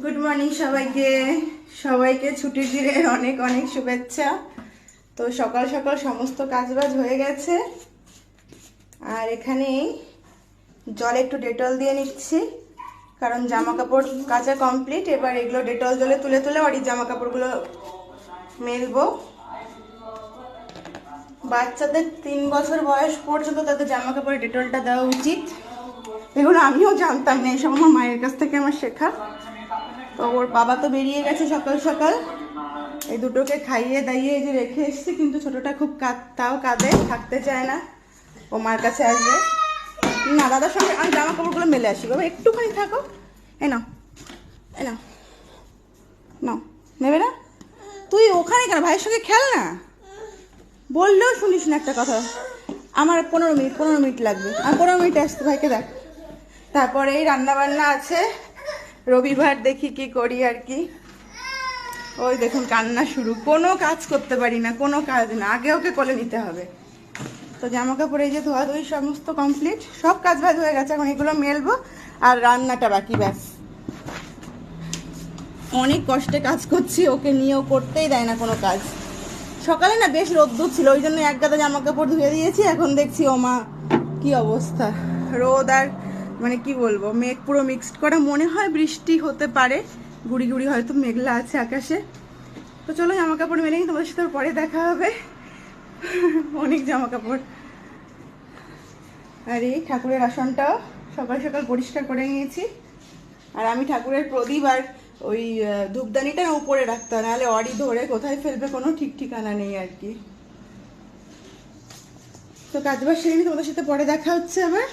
Good morning সবাইকে সবাইকে ছুটির দিনের অনেক অনেক শুভেচ্ছা। তো সকাল সকাল সমস্ত কাজবাজ হয়ে গেছে, আর এখানে জলে একটু ডেটল দিয়ে নিচ্ছি, কারণ জামা কাপড় কাচা কমপ্লিট। এবার এগুলো ডেটল জলে তুলে তুলে আর জামা কাপড়গুলো মেলবো। বাচ্চাদের 3 বছর বয়স পর্যন্ত তাদের জামা কাপড়ে ডেটলটা দেওয়া উচিত। এগুলো আমিও জানতাম না, এসব আমার মায়ের কাছ থেকে আমার শেখা। তো ওর বাবা তো বেরিয়ে গেছে সকাল সকাল, এই দুটোকে খাইয়ে দাইয়ে এই যে রেখে এসেছি, কিন্তু ছোটটা খুব তাও কাঁদে, থাকতে চায় না, ও মার কাছে আসবে না। দাদার সঙ্গে আমি জামা কাপড়গুলো মেলে আসি, বাবা একটুখানি থাকো। এ নাও, এ নাও, নাও, নেবে না? তুই ওখানে কেন, ভাইয়ের সঙ্গে খেল না, বললেও শুনিস না একটা কথা। আমার 15 মিনিট লাগবে, আর 15 মিনিট আসতে ভাইকে দেখ। তারপরে এই রান্না বান্না আছে, রবিবার দেখি কি করি আর কি। ওই দেখুন কান্না শুরু, কোনো কাজ করতে পারি না, কোনো কাজ না, আগে ওকে কোলে নিতে হবে। তো জামা কাপড় এই যে ধোয়াধুয়ি সমস্ত কমপ্লিট, সব কাজ বাজ হয়ে গেছে, এখন এগুলো মেলবো আর রান্নাটা বাকি, ব্যাস। অনেক কষ্টে কাজ করছি, ওকে নিয়েও করতেই দেয় না কোনো কাজ। সকালে না বেশ রোদ্দুর ছিল, ওই জন্য এক গাদা জামা কাপড় ধুয়ে দিয়েছি। এখন দেখছি ও মা কি অবস্থা, রোদ আর মানে কি বলবো, মেঘ পুরো মিক্সড করা, মনে হয় বৃষ্টি হতে পারে, গুড়ি গুড়ি হয়তো মেঘলা আছে আকাশে। তো চলো জামা কাপড় মেলে নিই, তোমাদের সাথে পরে দেখা হবে। অনেক জামা কাপড়। আর এই ঠাকুরের আসনটাও সকাল সকাল পরিষ্কার করে নিয়েছি। আর আমি ঠাকুরের প্রদীপ আর ওই ধূপদানিটা উপরে রাখতে হয়, নাহলে অডি ধরে কোথায় ফেলবে কোনো ঠিক ঠিকানা নেই আর কি। তো কাজবাজ সেরে নিই, তোমাদের সাথে পরে দেখা হচ্ছে আবার।